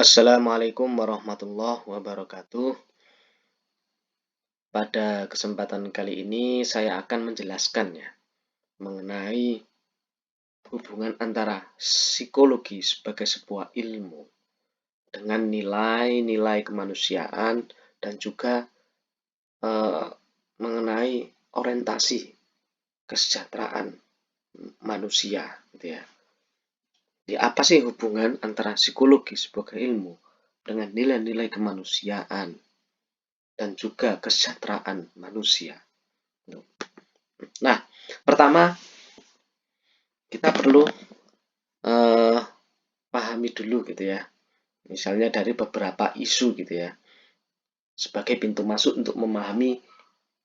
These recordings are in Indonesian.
Assalamualaikum warahmatullahi wabarakatuh. Pada kesempatan kali ini saya akan menjelaskan ya mengenai hubungan antara psikologi sebagai sebuah ilmu dengan nilai-nilai kemanusiaan dan juga eh, mengenai orientasi kesejahteraan manusia, gitu ya. Jadi apa sih hubungan antara psikologi sebagai ilmu dengan nilai-nilai kemanusiaan dan juga kesejahteraan manusia? Nah, pertama kita perlu eh, pahami dulu gitu ya. Misalnya dari beberapa isu gitu ya. Sebagai pintu masuk untuk memahami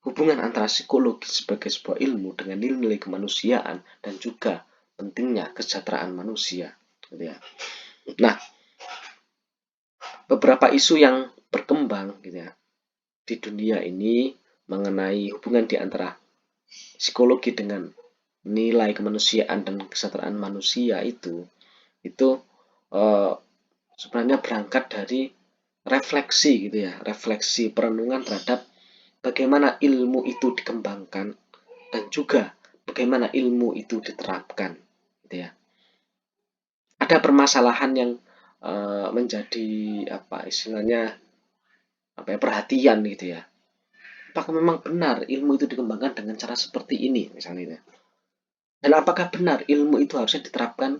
hubungan antara psikologi sebagai sebuah ilmu dengan nilai-nilai kemanusiaan dan juga pentingnya kesejahteraan manusia gitu ya. Nah, beberapa isu yang berkembang gitu ya di dunia ini mengenai hubungan di antara psikologi dengan nilai kemanusiaan dan kesejahteraan manusia itu eh, sebenarnya berangkat dari refleksi gitu ya, refleksi perenungan terhadap bagaimana ilmu itu dikembangkan dan juga bagaimana ilmu itu diterapkan gitu ya. Ada permasalahan yang menjadi apa istilahnya perhatian gitu ya. Apakah memang benar ilmu itu dikembangkan dengan cara seperti ini misalnya gitu. Dan apakah benar ilmu itu harusnya diterapkan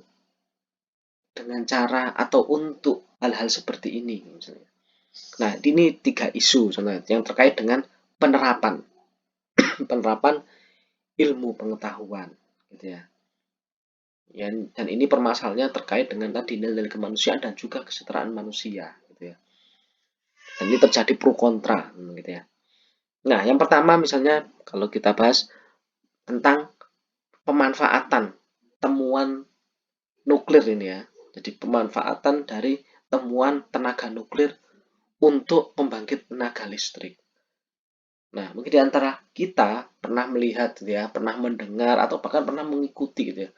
dengan cara atau untuk hal-hal seperti ini misalnya. Nah, ini 3 isu sebenarnya yang terkait dengan penerapan penerapan ilmu pengetahuan gitu ya. Dan ini permasalahannya terkait dengan tadi nilai kemanusiaan dan juga kesejahteraan manusia gitu ya. Dan ini terjadi pro kontra gitu ya. Nah, yang pertama misalnya kalau kita bahas tentang pemanfaatan temuan nuklir ini ya. Jadi pemanfaatan dari temuan tenaga nuklir untuk pembangkit tenaga listrik. Nah, mungkin di antara kita pernah melihat gitu ya, pernah mendengar atau bahkan pernah mengikuti gitu ya.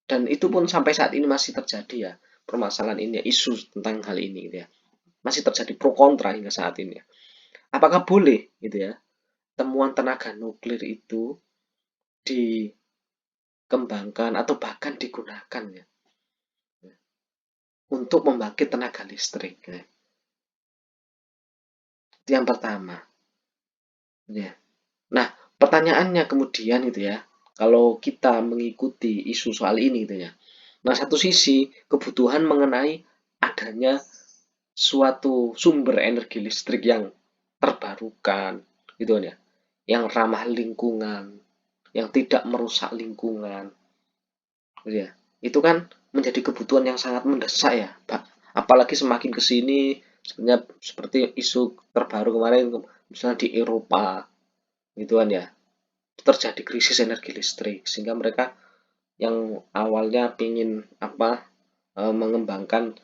Dan itu pun sampai saat ini masih terjadi ya, permasalahan ini ya, isu tentang hal ini gitu ya. Masih terjadi pro kontra hingga saat ini ya. Apakah boleh gitu ya, temuan tenaga nuklir itu dikembangkan atau bahkan digunakan ya untuk membangkit tenaga listrik ya. Itu yang pertama. Ya. Nah, pertanyaannya kemudian gitu ya, kalau kita mengikuti isu soal ini gitu ya. Nah, satu sisi kebutuhan mengenai adanya suatu sumber energi listrik yang terbarukan gitu kan ya, yang ramah lingkungan, yang tidak merusak lingkungan gitu ya. Itu kan menjadi kebutuhan yang sangat mendesak ya, Pak. Apalagi semakin ke sini sebenarnya seperti isu terbaru kemarin misalnya di Eropa gitu kan ya, terjadi krisis energi listrik sehingga mereka yang awalnya ingin mengembangkan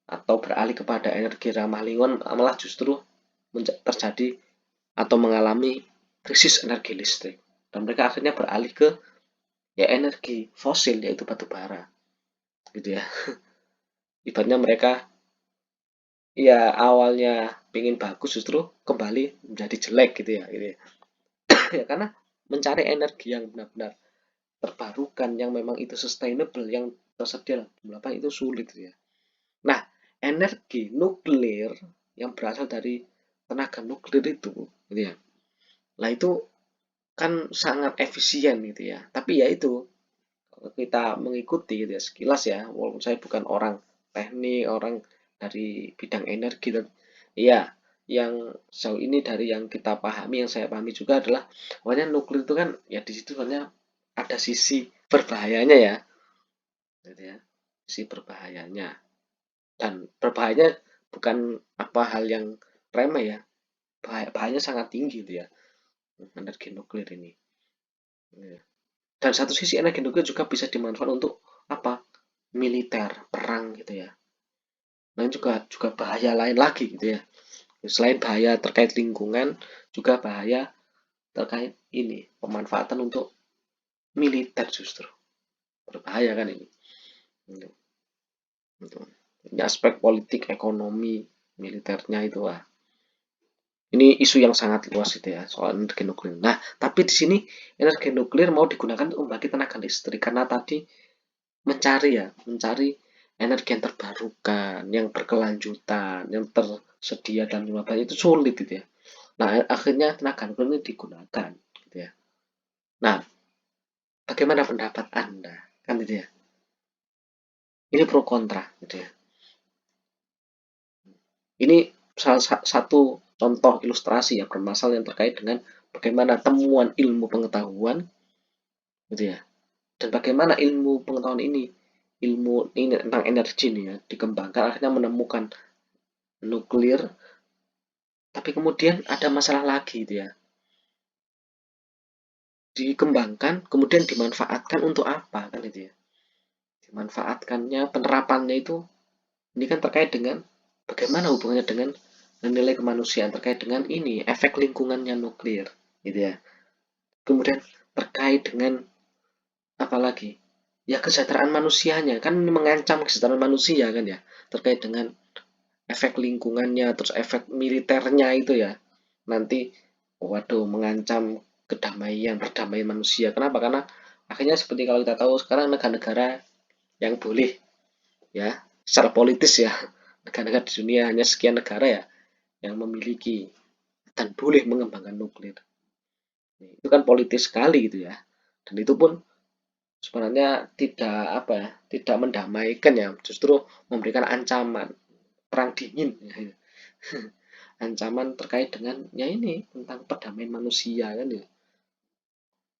atau beralih kepada energi ramah lingkungan malah justru terjadi atau mengalami krisis energi listrik dan mereka akhirnya beralih ke ya energi fosil yaitu batu bara gitu ya. Ibaratnya mereka ya awalnya ingin bagus justru kembali menjadi jelek gitu ya, gitu ya. Ya karena mencari energi yang benar-benar terbarukan yang memang itu sustainable yang tersedia berapa itu sulit gitu ya. Nah, energi nuklir yang berasal dari tenaga nuklir itu gitu ya. Nah, itu kan sangat efisien gitu ya. Tapi ya itu kita mengikuti gitu ya sekilas ya, walaupun saya bukan orang teknik, orang dari bidang energi dan iya yang sejauh ini dari yang kita pahami, yang saya pahami juga adalah pokoknya nuklir itu kan ya di situ sebenarnya ada sisi berbahayanya ya, gitu ya, sisi berbahayanya dan berbahayanya bukan apa hal yang remeh ya, bahayanya sangat tinggi gitu ya energi nuklir ini. Ya. Dan satu sisi energi nuklir juga bisa dimanfaatkan untuk apa? Militer, perang gitu ya. Nah, juga juga bahaya lain lagi gitu ya. Selain bahaya terkait lingkungan, juga bahaya terkait ini pemanfaatan untuk militer justru berbahaya kan ini. Gitu. punya aspek politik, ekonomi, militernya itu lah. Ini isu yang sangat luas gitu ya soal energi nuklir. Nah, tapi di sini energi nuklir mau digunakan untuk membangkit tenaga listrik karena tadi mencari energi yang terbarukan, yang berkelanjutan, yang tersedia dalam jumlah banyak itu sulit gitu ya. Nah, akhirnya tenaga nuklir ini digunakan gitu ya. Nah, bagaimana pendapat Anda? Kan gitu ya. Ini pro kontra gitu ya. Ini salah satu contoh ilustrasi ya permasalahan yang terkait dengan bagaimana temuan ilmu pengetahuan gitu ya. Dan bagaimana ilmu pengetahuan ilmu ini tentang energi nih ya dikembangkan akhirnya menemukan nuklir, tapi kemudian ada masalah lagi gitu ya. Dikembangkan kemudian dimanfaatkan untuk apa kan itu ya. Dimanfaatkannya penerapannya itu ini kan terkait dengan bagaimana hubungannya dengan nilai kemanusiaan terkait dengan ini efek lingkungannya nuklir gitu ya. Kemudian terkait dengan apa lagi? Ya kesejahteraan manusianya kan ini mengancam kesejahteraan manusia kan ya terkait dengan efek lingkungannya terus efek militernya itu ya nanti waduh mengancam perdamaian manusia. Kenapa? Karena akhirnya seperti kalau kita tahu sekarang negara-negara yang boleh ya secara politis ya negara-negara di dunia hanya sekian negara ya yang memiliki dan boleh mengembangkan nuklir. Itu kan politis sekali gitu ya. Dan itu pun sebenarnya tidak apa ya, tidak mendamaikan ya, justru memberikan ancaman perang dingin ya. Ancaman terkait dengan ya ini tentang perdamaian manusia kan ya.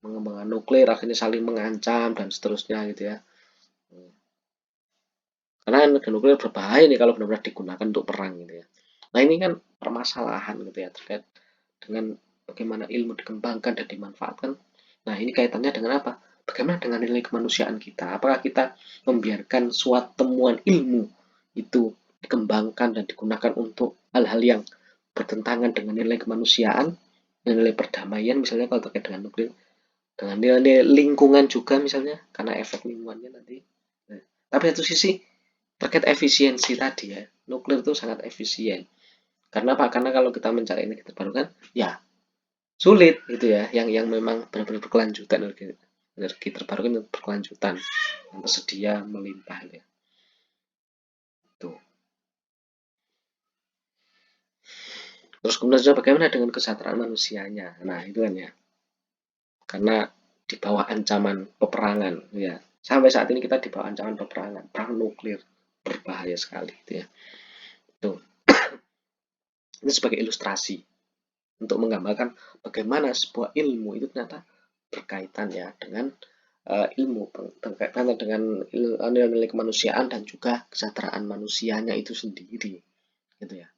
Mengembangkan nuklir akhirnya saling mengancam dan seterusnya gitu ya. Karena energi nuklir berbahaya nih kalau benar-benar digunakan untuk perang gitu ya. Nah ini kan permasalahan gitu ya terkait dengan bagaimana ilmu dikembangkan dan dimanfaatkan. Nah ini kaitannya dengan apa? Bagaimana dengan nilai kemanusiaan kita? Apakah kita membiarkan suatu temuan ilmu itu dikembangkan dan digunakan untuk hal-hal yang bertentangan dengan nilai kemanusiaan, nilai perdamaian misalnya kalau terkait dengan nuklir, dengan nilai lingkungan juga misalnya karena efek lingkungannya nanti. Nah, tapi satu sisi terkait efisiensi tadi ya, nuklir itu sangat efisien. Karena apa? Karena kalau kita mencari energi terbarukan, ya sulit gitu ya. Yang memang benar-benar berkelanjutan energi terbarukan yang berkelanjutan, yang tersedia melimpah ya. Tuh. Terus kemudian juga bagaimana dengan kesejahteraan manusianya? Nah itu kan ya. Karena di bawah ancaman peperangan ya. Sampai saat ini kita di bawah ancaman peperangan, perang nuklir berbahaya sekali gitu ya. Tuh. Ini sebagai ilustrasi untuk menggambarkan bagaimana sebuah ilmu itu ternyata berkaitan ya dengan ilmu berkaitan dengan nilai-nilai kemanusiaan dan juga kesejahteraan manusianya itu sendiri gitu ya.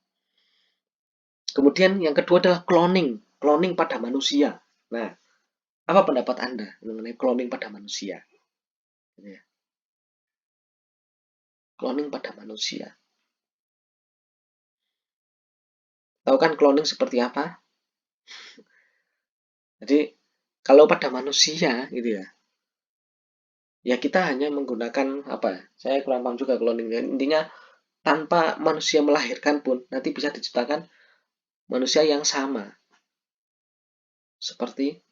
Kemudian yang kedua adalah cloning pada manusia. Nah, apa pendapat Anda mengenai cloning pada manusia? Gitu ya. Cloning pada manusia. Tahu kan cloning seperti apa? Jadi kalau pada manusia gitu ya, ya kita hanya menggunakan apa? Saya kurang paham juga cloning. Intinya tanpa manusia melahirkan pun nanti bisa diciptakan manusia yang sama seperti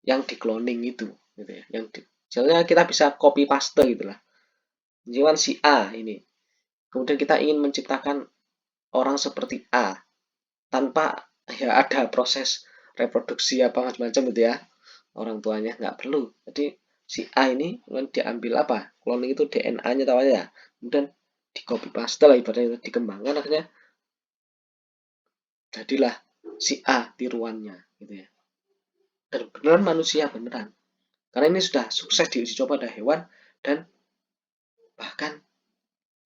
yang di cloning itu gitu ya. Misalnya kita bisa copy paste gitu lah. Misalkan si A ini. Kemudian kita ingin menciptakan orang seperti A tanpa ya ada proses reproduksi apa macam-macam gitu ya. Orang tuanya nggak perlu. Jadi si A ini diambil apa? Cloning itu DNA-nya tahu aja ya. Kemudian di copy paste lah ibaratnya dikembangkan akhirnya jadilah si A tiruannya gitu ya. Dan beneran manusia beneran. Karena ini sudah sukses diuji coba pada hewan dan bahkan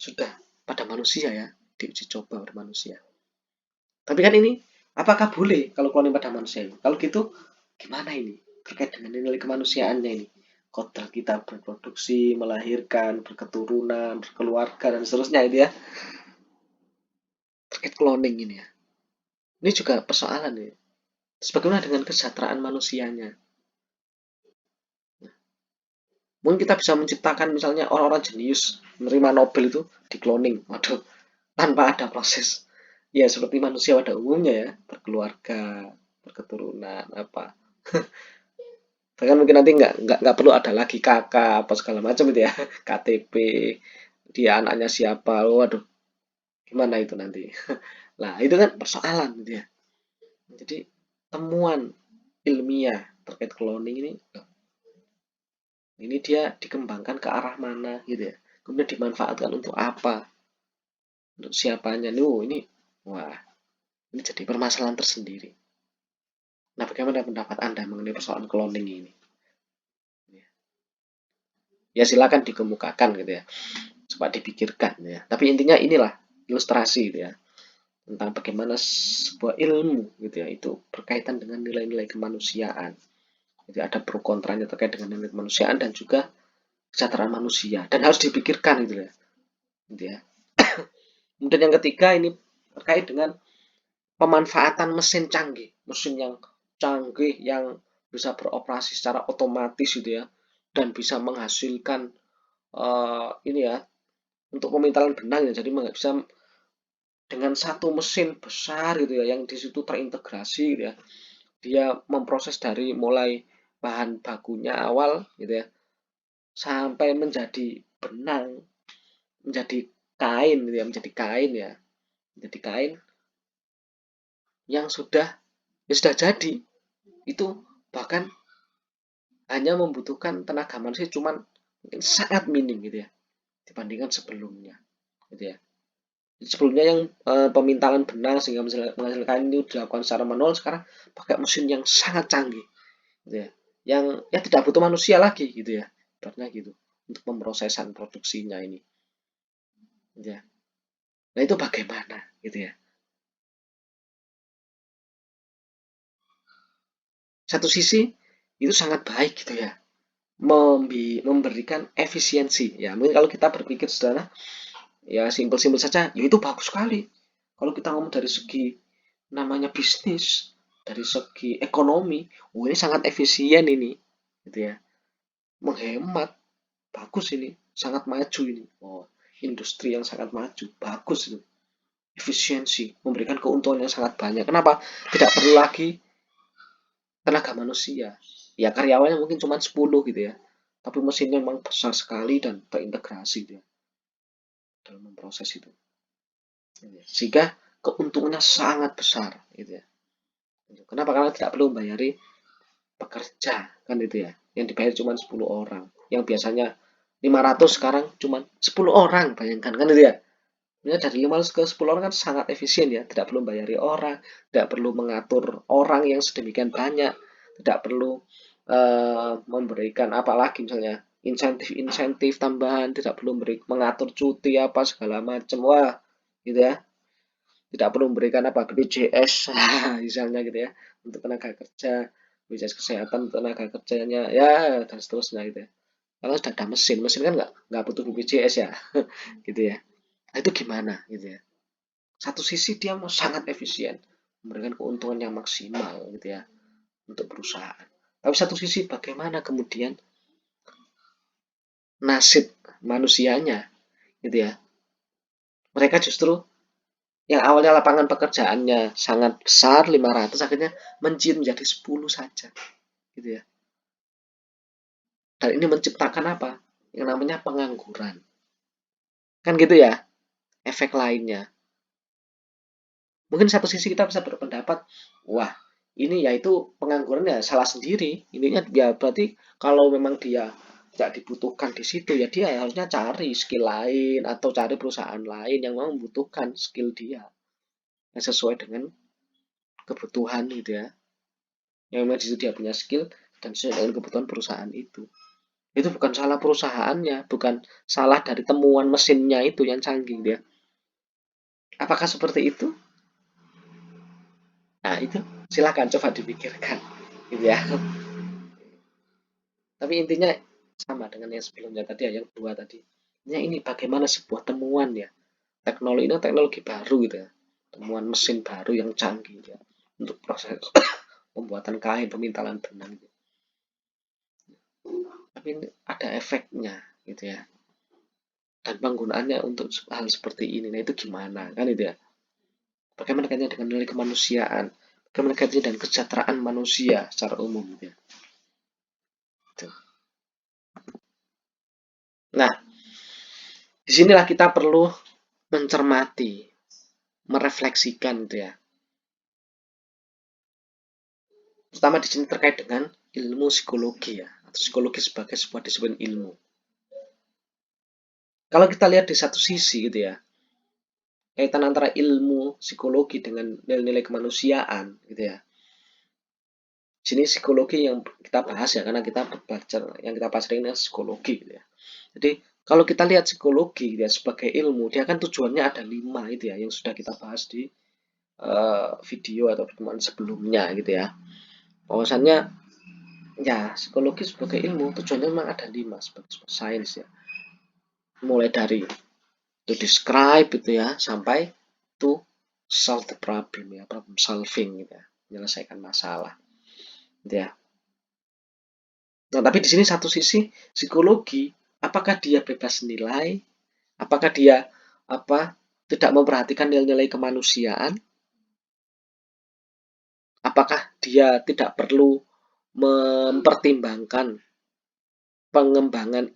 sudah pada manusia ya, diuji coba pada manusia. Tapi kan ini apakah boleh kalau cloning pada manusia? Kalau gitu gimana ini terkait dengan nilai kemanusiaannya ini? Kodrat kita berproduksi, melahirkan, berketurunan, berkeluarga dan seterusnya itu ya. Terkait cloning ini ya. Ini juga persoalan ya. Terus bagaimana dengan kesejahteraan manusianya? Mungkin kita bisa menciptakan misalnya orang-orang jenius menerima Nobel itu di cloning, waduh, tanpa ada proses. Ya seperti manusia pada umumnya ya, berkeluarga, berketurunan, apa. Bahkan mungkin nanti nggak perlu ada lagi kakak apa segala macam itu ya, KTP, dia anaknya siapa, waduh, gimana itu nanti. Nah itu kan persoalan gitu ya. Jadi temuan ilmiah terkait cloning ini dia dikembangkan ke arah mana gitu ya. Kemudian dimanfaatkan untuk apa? Untuk siapanya? Ini wah, ini jadi permasalahan tersendiri. Nah, bagaimana pendapat Anda mengenai persoalan cloning ini? Ya silakan dikemukakan gitu ya, coba dipikirkan ya. Tapi intinya inilah ilustrasi gitu ya tentang bagaimana sebuah ilmu gitu ya itu berkaitan dengan nilai-nilai kemanusiaan. Jadi ada pro kontranya terkait dengan nilai kemanusiaan dan juga kesejahteraan manusia dan harus dipikirkan gitu ya. Gitu ya. Kemudian yang ketiga ini terkait dengan pemanfaatan mesin canggih, mesin yang canggih yang bisa beroperasi secara otomatis gitu ya dan bisa menghasilkan ini ya untuk pemintalan benang ya. Jadi bisa dengan satu mesin besar gitu ya yang di situ terintegrasi gitu ya. Dia memproses dari mulai bahan bakunya awal gitu ya sampai menjadi benang, menjadi kain gitu ya, menjadi kain yang sudah jadi. Itu bahkan hanya membutuhkan tenaga manusia cuman mungkin sangat minim gitu ya dibandingkan sebelumnya gitu ya. Sebelumnya yang pemintalan benang sehingga menghasilkan ini dilakukan secara manual, sekarang pakai mesin yang sangat canggih gitu ya. Yang ya tidak butuh manusia lagi gitu ya. Ibaratnya gitu untuk pemrosesan produksinya ini gitu ya. Nah, itu bagaimana gitu ya. Satu sisi itu sangat baik gitu ya. Memberikan efisiensi. Ya, mungkin kalau kita berpikir sederhana, ya simpel-simpel saja, ya itu bagus sekali. Kalau kita ngomong dari segi namanya bisnis, dari segi ekonomi, ini sangat efisien ini, gitu ya. Menghemat, bagus ini, sangat maju ini. Oh, industri yang sangat maju, bagus itu. Efisiensi, memberikan keuntungan yang sangat banyak. Kenapa? Tidak perlu lagi tenaga manusia. Ya karyawannya mungkin cuma 10 gitu ya. Tapi mesinnya memang besar sekali dan terintegrasi dia dalam memproses itu. Sehingga keuntungannya sangat besar gitu ya. Kenapa? Karena tidak perlu membayari pekerja kan itu ya. Yang dibayar cuma 10 orang. Yang biasanya 500 sekarang cuma 10 orang, bayangkan kan itu ya. Ya, dari 500 ke 10 orang kan sangat efisien ya, tidak perlu membayari orang, tidak perlu mengatur orang yang sedemikian banyak, tidak perlu memberikan apalagi misalnya insentif-insentif tambahan, tidak perlu mengatur cuti apa segala macam, wah gitu ya, tidak perlu memberikan apa BPJS misalnya gitu ya untuk tenaga kerja, BPJS kesehatan untuk tenaga kerjanya ya dan seterusnya gitu ya. Kalau sudah ada mesin, mesin kan nggak butuh BPJS ya gitu ya. Nah, itu gimana gitu ya. Satu sisi dia mau sangat efisien, memberikan keuntungan yang maksimal gitu ya untuk perusahaan. Tapi satu sisi bagaimana kemudian nasib manusianya gitu ya. Mereka justru yang awalnya lapangan pekerjaannya sangat besar 500 akhirnya menciut menjadi 10 saja gitu ya. Dan ini menciptakan apa? Yang namanya pengangguran. Kan gitu ya efek lainnya. Mungkin satu sisi kita bisa berpendapat, wah ini yaitu pengangguran ya salah sendiri. Intinya ya berarti kalau memang dia tidak dibutuhkan di situ ya dia harusnya cari skill lain atau cari perusahaan lain yang memang membutuhkan skill dia yang sesuai dengan kebutuhan gitu ya. Yang memang di situ dia punya skill dan sesuai dengan kebutuhan perusahaan itu. Itu bukan salah perusahaannya, bukan salah dari temuan mesinnya itu yang canggih dia. Apakah seperti itu? Nah, itu silakan coba dipikirkan gitu ya. Tapi intinya sama dengan yang sebelumnya tadi ya, yang dua tadi. Ini bagaimana sebuah temuan ya. Teknologi ini teknologi baru gitu ya. Temuan mesin baru yang canggih ya. Untuk proses pembuatan kain, pemintalan benang. Gitu. tapi ini ada efeknya gitu ya. Dan penggunaannya untuk hal seperti ini, nah itu gimana kan itu ya? Bagaimana kaitannya dengan nilai kemanusiaan? Bagaimana kaitannya dengan kesejahteraan manusia secara umum gitu ya? Gitu. Nah, disinilah kita perlu mencermati, merefleksikan gitu ya. Pertama di sini terkait dengan ilmu psikologi ya, atau psikologi sebagai sebuah disiplin ilmu. Kalau kita lihat di satu sisi gitu ya, kaitan antara ilmu psikologi dengan nilai-nilai kemanusiaan gitu ya. Sini psikologi yang kita bahas ya, karena kita belajar yang kita bahas ini psikologi gitu ya. Jadi kalau kita lihat psikologi gitu ya, sebagai ilmu, dia kan tujuannya ada 5 itu ya, yang sudah kita bahas di video atau pertemuan sebelumnya gitu ya. Bahwasannya ya psikologi sebagai ilmu tujuannya memang ada 5 sebagai sains ya. Mulai dari to describe gitu ya, sampai to solve the problem ya, problem solving gitu ya, menyelesaikan masalah gitu ya. Nah, tapi di sini satu sisi psikologi, apakah dia bebas nilai? Apakah dia tidak memperhatikan nilai-nilai kemanusiaan? Apakah dia tidak perlu mempertimbangkan pengembangan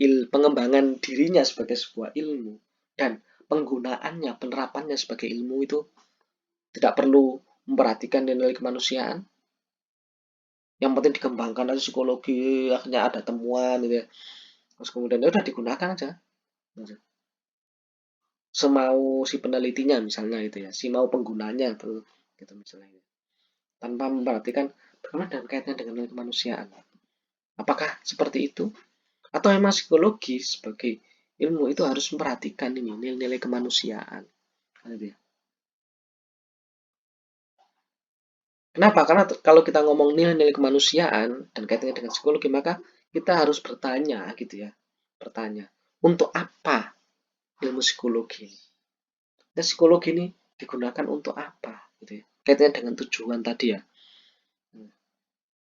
dirinya sebagai sebuah ilmu dan penggunaannya, penerapannya sebagai ilmu itu tidak perlu memperhatikan nilai kemanusiaan? Yang penting dikembangkan aja psikologi, akhirnya ada temuan gitu ya. Terus kemudian ya udah digunakan aja. Semau si penelitinya misalnya itu ya, si mau penggunanya tuh gitu misalnya. Tanpa memperhatikan bagaimana dan kaitannya dengan nilai kemanusiaan. Apakah seperti itu? Atau memang psikologi sebagai ilmu itu harus memperhatikan ini nilai-nilai kemanusiaan? Gitu ya. Kenapa? Karena kalau kita ngomong nilai-nilai kemanusiaan dan kaitannya dengan psikologi, maka kita harus bertanya gitu ya. Bertanya, untuk apa ilmu psikologi? Dan psikologi ini digunakan untuk apa? Gitu ya. Kaitannya dengan tujuan tadi ya.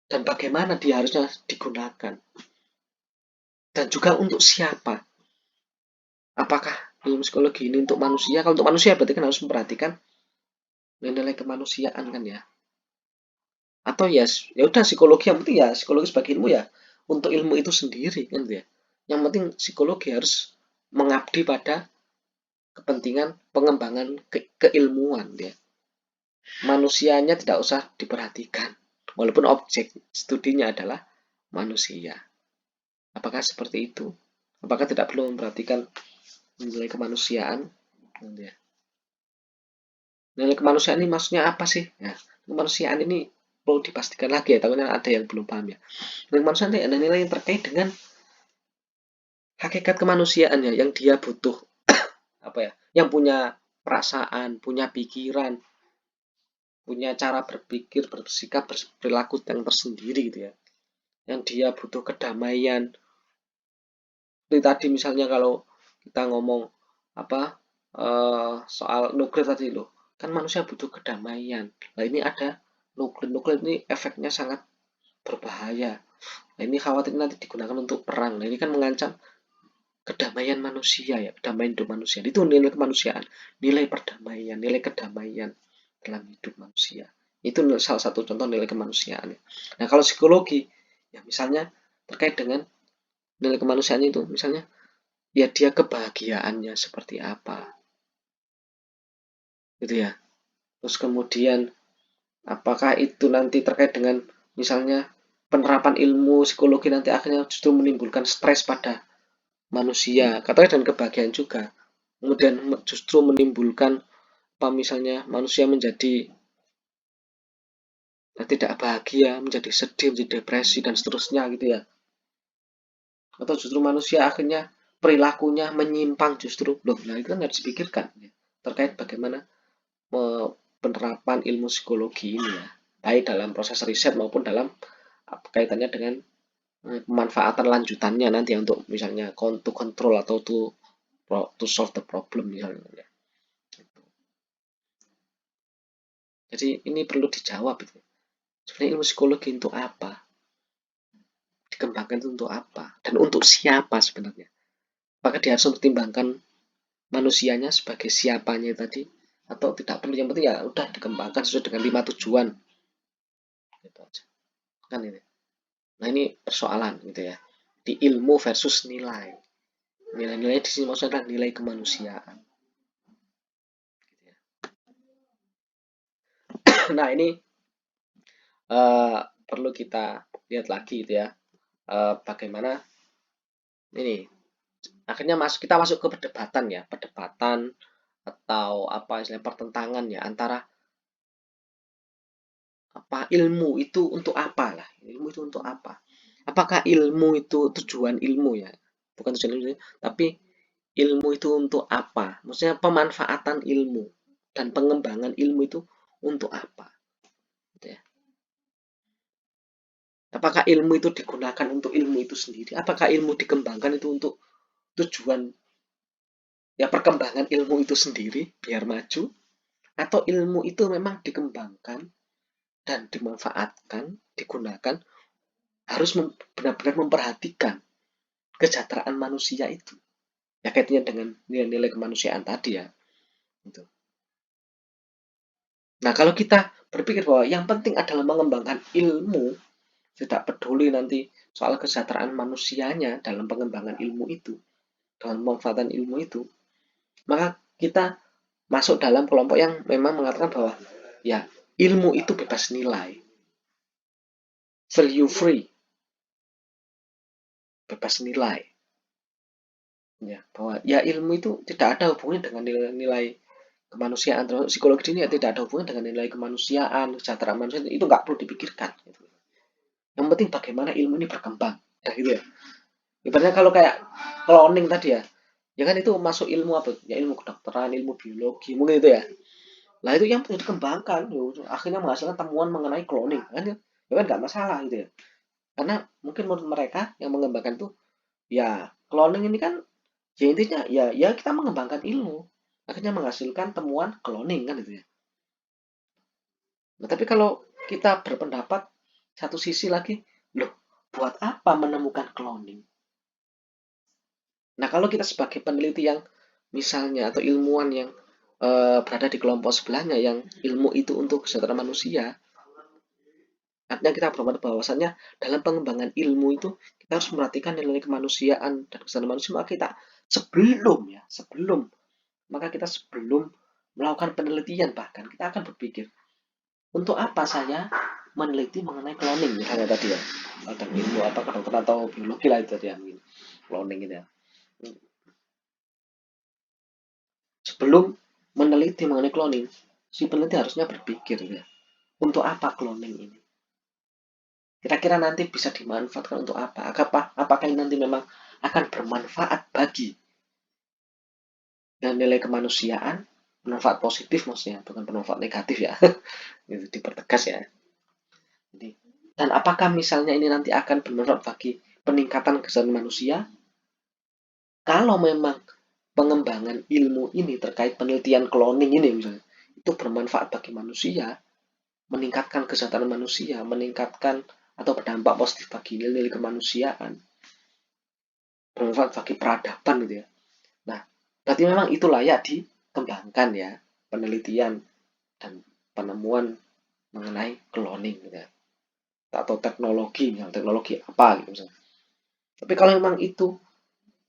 Dan bagaimana dia harusnya digunakan. Dan juga untuk siapa. Apakah ilmu psikologi ini untuk manusia? Kalau untuk manusia berarti kan harus memperhatikan nilai kemanusiaan kan ya. Atau ya ya udah psikologi yang penting ya psikologi sebagai ilmu ya untuk ilmu itu sendiri kan ya. Yang penting psikologi harus mengabdi pada kepentingan pengembangan keilmuan ya. Manusianya tidak usah diperhatikan walaupun objek studinya adalah manusia. Apakah seperti itu? Apakah tidak perlu memperhatikan nilai kemanusiaan? Ya. Nilai kemanusiaan ini maksudnya apa sih? Ya, kemanusiaan ini perlu dipastikan lagi ya, takutnya ada yang belum paham ya. Nilai kemanusiaan itu ada nilai yang terkait dengan hakikat kemanusiaan ya, yang dia butuh apa ya, yang punya perasaan, punya pikiran, punya cara berpikir, bersikap, berperilaku yang tersendiri gitu ya. Yang dia butuh kedamaian. Seperti tadi misalnya kalau kita ngomong apa soal nuklir tadi loh, kan manusia butuh kedamaian. Nah ini ada nuklir ini efeknya sangat berbahaya. Nah ini khawatir nanti digunakan untuk perang. Nah ini kan mengancam kedamaian manusia ya, kedamaian hidup manusia. Itu nilai kemanusiaan, nilai perdamaian, nilai kedamaian dalam hidup manusia. Itu salah satu contoh nilai kemanusiaan. Nah kalau psikologi, ya misalnya terkait dengan nilai kemanusiaan itu, misalnya ya dia kebahagiaannya seperti apa, gitu ya. Terus kemudian apakah itu nanti terkait dengan misalnya penerapan ilmu psikologi nanti akhirnya justru menimbulkan stres pada manusia, katanya dan kebahagiaan juga. Kemudian justru menimbulkan apa misalnya manusia menjadi tidak bahagia, menjadi sedih, menjadi depresi dan seterusnya gitu ya. Atau justru manusia akhirnya perilakunya menyimpang justru. Loh, nah itu kan harus dipikirkan ya. Terkait bagaimana penerapan ilmu psikologi ini ya. Baik dalam proses riset maupun dalam kaitannya dengan pemanfaatan lanjutannya nanti untuk misalnya to control atau to solve the problem misalnya. Jadi ini perlu dijawab itu. Sebenarnya ilmu psikologi untuk apa? dikembangkan itu untuk apa dan untuk siapa sebenarnya. Apakah dia harus mempertimbangkan manusianya sebagai siapanya tadi atau tidak perlu, yang penting ya udah dikembangkan sesuai dengan 5 tujuan gitu aja kan ini. Nah ini persoalan gitu ya, di ilmu versus nilai. Nilai-nilai di sini maksudnya nilai kemanusiaan gitu ya. Nah ini perlu kita lihat lagi gitu ya, bagaimana ini akhirnya kita masuk ke perdebatan ya, perdebatan atau apa istilah pertentangan ya antara apa ilmu itu untuk apa lah, ilmu itu untuk apa, apakah ilmu itu tujuan ilmu ya, bukan tujuan ilmu tapi ilmu itu untuk apa, maksudnya pemanfaatan ilmu dan pengembangan ilmu itu untuk apa gitu ya. Apakah ilmu itu digunakan untuk ilmu itu sendiri, apakah ilmu dikembangkan itu untuk tujuan ya perkembangan ilmu itu sendiri biar maju, atau ilmu itu memang dikembangkan dan dimanfaatkan, digunakan harus benar-benar memperhatikan kesejahteraan manusia itu. Ya kaitannya dengan nilai-nilai kemanusiaan tadi ya. Gitu. Nah kalau kita berpikir bahwa yang penting adalah mengembangkan ilmu, tidak peduli nanti soal kesejahteraan manusianya dalam pengembangan ilmu itu, dalam pemanfaatan ilmu itu, maka kita masuk dalam kelompok yang memang mengatakan bahwa ya ilmu itu bebas nilai, value free, bebas nilai. Ya, bahwa ya ilmu itu tidak ada hubungannya dengan nilai-nilai kemanusiaan, termasuk psikologi ini ya tidak ada hubungan dengan nilai kemanusiaan, kesejahteraan manusia itu nggak perlu dipikirkan. Gitu. Yang penting bagaimana ilmu ini berkembang, nah, gitu ya. Ibaratnya kalau kayak cloning tadi ya kan itu masuk ilmu apa? Ya ilmu kedokteran, ilmu biologi, mungkin itu ya. Nah itu yang perlu dikembangkan, akhirnya menghasilkan temuan mengenai cloning, kan ya kan nggak masalah gitu ya. Karena mungkin menurut mereka yang mengembangkan itu ya cloning ini kan ya intinya ya kita mengembangkan ilmu, akhirnya menghasilkan temuan cloning kan itu ya. Nah, tapi kalau kita berpendapat satu sisi lagi, loh, buat apa menemukan cloning? Nah, kalau kita sebagai peneliti yang misalnya atau ilmuwan yang berada di kelompok sebelahnya yang ilmu itu untuk kesejahteraan manusia, artinya kita berpendapat bahwasannya dalam pengembangan ilmu itu kita harus memperhatikan nilai kemanusiaan dan kesejahteraan manusia, maka kita sebelum melakukan penelitian bahkan kita akan berpikir untuk apa saya meneliti mengenai cloning misalnya tadi ya, ada ilmu apa kedokteran atau biologi lah itu tadi ya, cloning itu ya. Sebelum meneliti mengenai cloning, si peneliti harusnya berpikir ya, untuk apa cloning ini, kira-kira nanti bisa dimanfaatkan untuk apa, apakah ini nanti memang akan bermanfaat bagi dan nilai kemanusiaan, manfaat positif maksudnya, bukan bermanfaat negatif ya. Itu dipertegas ya. Jadi, dan apakah misalnya ini nanti akan bermanfaat bagi peningkatan kesejahteraan manusia? Kalau memang pengembangan ilmu ini terkait penelitian cloning ini misalnya, itu bermanfaat bagi manusia, meningkatkan kesejahteraan manusia, meningkatkan atau berdampak positif bagi nilai-nilai kemanusiaan, bermanfaat bagi peradaban gitu ya. Nah, berarti memang itu layak dikembangkan ya, penelitian dan penemuan mengenai cloning gitu ya. Atau teknologi, misalnya teknologi apa gitu misalnya. Tapi kalau memang itu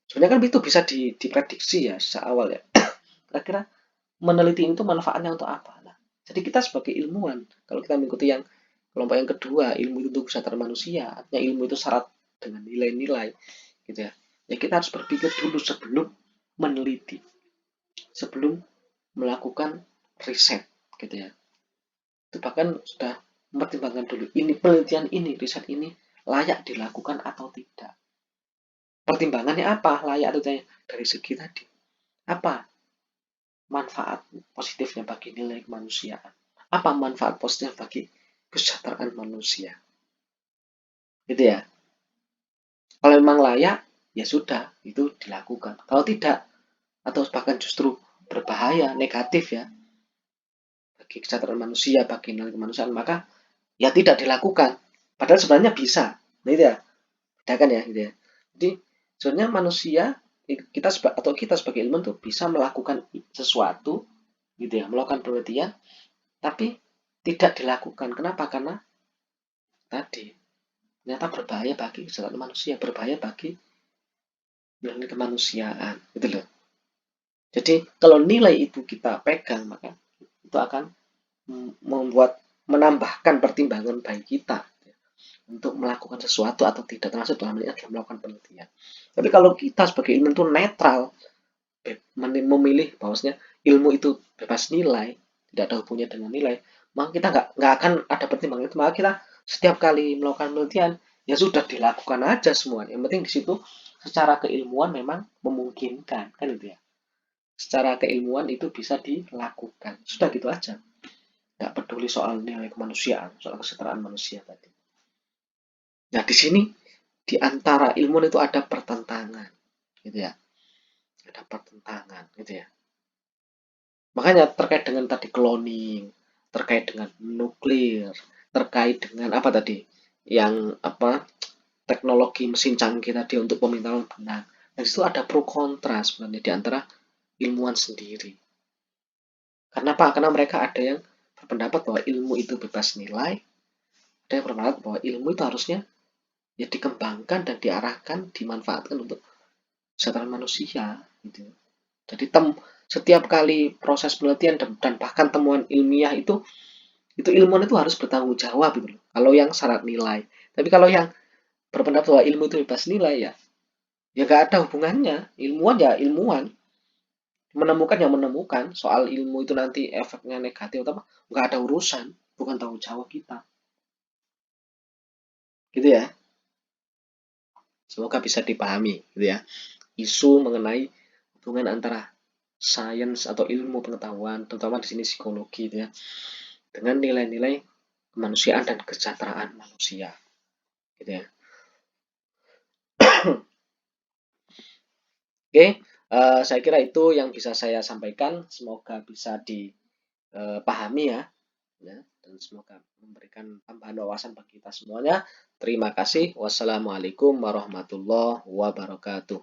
sebenarnya kan itu bisa diprediksi ya sejak awal ya. Kira-kira meneliti itu manfaatnya untuk apa? Nah, jadi kita sebagai ilmuwan, kalau kita mengikuti yang kelompok yang kedua, ilmu itu untuk kesejahteraan manusia, artinya ilmu itu syarat dengan nilai-nilai, gitu ya. Ya kita harus berpikir dulu sebelum meneliti, sebelum melakukan riset, gitu ya. Itu bahkan sudah mempertimbangkan dulu, ini penelitian ini, riset ini layak dilakukan atau tidak. Pertimbangannya apa? Layak atau tidak? Dari segi tadi. Apa manfaat positifnya bagi nilai kemanusiaan? Apa manfaat positif bagi kesejahteraan manusia? Gitu ya. Kalau memang layak, ya sudah, itu dilakukan. Kalau tidak, atau bahkan justru berbahaya, negatif ya, bagi kesejahteraan manusia, bagi nilai kemanusiaan, maka ya tidak dilakukan. Padahal sebenarnya bisa. Nah, itu ya. bedakan ya gitu ya. Jadi sebenarnya manusia kita sebagai ilmuwan tuh bisa melakukan sesuatu gitu ya, melakukan penelitian tapi tidak dilakukan. Kenapa? Karena tadi ternyata berbahaya bagi kesehatan manusia, berbahaya bagi nilai kemanusiaan gitu loh. Jadi kalau nilai itu kita pegang maka itu akan membuat menambahkan pertimbangan bagi kita untuk melakukan sesuatu atau tidak, termasuk dalam hal ini adalah melakukan penelitian. Tapi kalau kita sebagai ilmu itu netral, memilih bahwasanya ilmu itu bebas nilai, tidak ada hubungannya dengan nilai, maka kita nggak akan ada pertimbangan itu. Maka kita setiap kali melakukan penelitian ya sudah dilakukan aja semua. Yang penting di situ secara keilmuan memang memungkinkan kan itu ya. Secara keilmuan itu bisa dilakukan. Sudah gitu aja. Nggak peduli soal nilai kemanusiaan, soal kesetaraan manusia tadi. Nah di sini di antara ilmuwan itu ada pertentangan, gitu ya. Ada pertentangan, gitu ya. Makanya terkait dengan tadi cloning, terkait dengan nuklir, terkait dengan apa tadi, yang apa teknologi mesin canggih tadi untuk pemintalan benang. Dan itu ada pro kontra sebenarnya di antara ilmuwan sendiri. Karena apa? Karena mereka ada yang berpendapat bahwa ilmu itu bebas nilai, ada yang berpendapat bahwa ilmu itu harusnya ya dikembangkan dan diarahkan, dimanfaatkan untuk kesejahteraan manusia gitu. Jadi setiap kali proses penelitian dan bahkan temuan ilmiah itu ilmuwan itu harus bertanggung jawab gitu loh. Kalau yang syarat nilai. Tapi kalau yang berpendapat bahwa ilmu itu bebas nilai ya nggak ada hubungannya. Ilmuwan ya ilmuwan, menemukan yang menemukan. Soal ilmu itu nanti efeknya negatif atau apa, nggak ada urusan, bukan tanggung jawab kita. Gitu ya. Semoga bisa dipahami gitu ya. Isu mengenai hubungan antara sains atau ilmu pengetahuan, terutama di sini psikologi gitu ya, dengan nilai-nilai kemanusiaan dan kesejahteraan manusia gitu ya. Oke, saya kira itu yang bisa saya sampaikan. Semoga bisa dipahami ya, dan semoga memberikan tambahan wawasan bagi kita semuanya. Terima kasih. Wassalamualaikum warahmatullahi wabarakatuh.